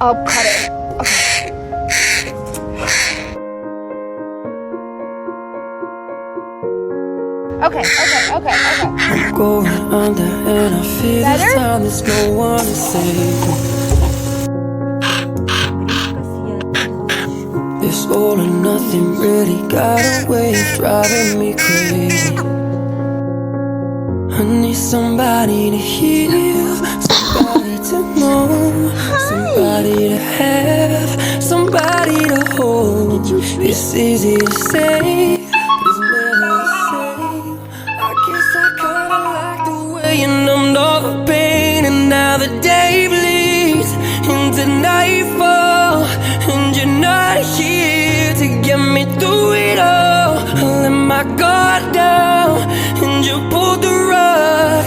I'll cut it. Okay. I'm going under and I feel this time there's no one to save me. This all or nothing really got a way of driving me crazy. I need somebody to heal, somebody to know, somebody to have, somebody to hold. It's easy to say, but it's never the same. I guess I kinda like the way you numbed all the pain, and now the day bleeds into nightfall, and you're not here to get me through it all. I let my guard down, and you pulled the rug.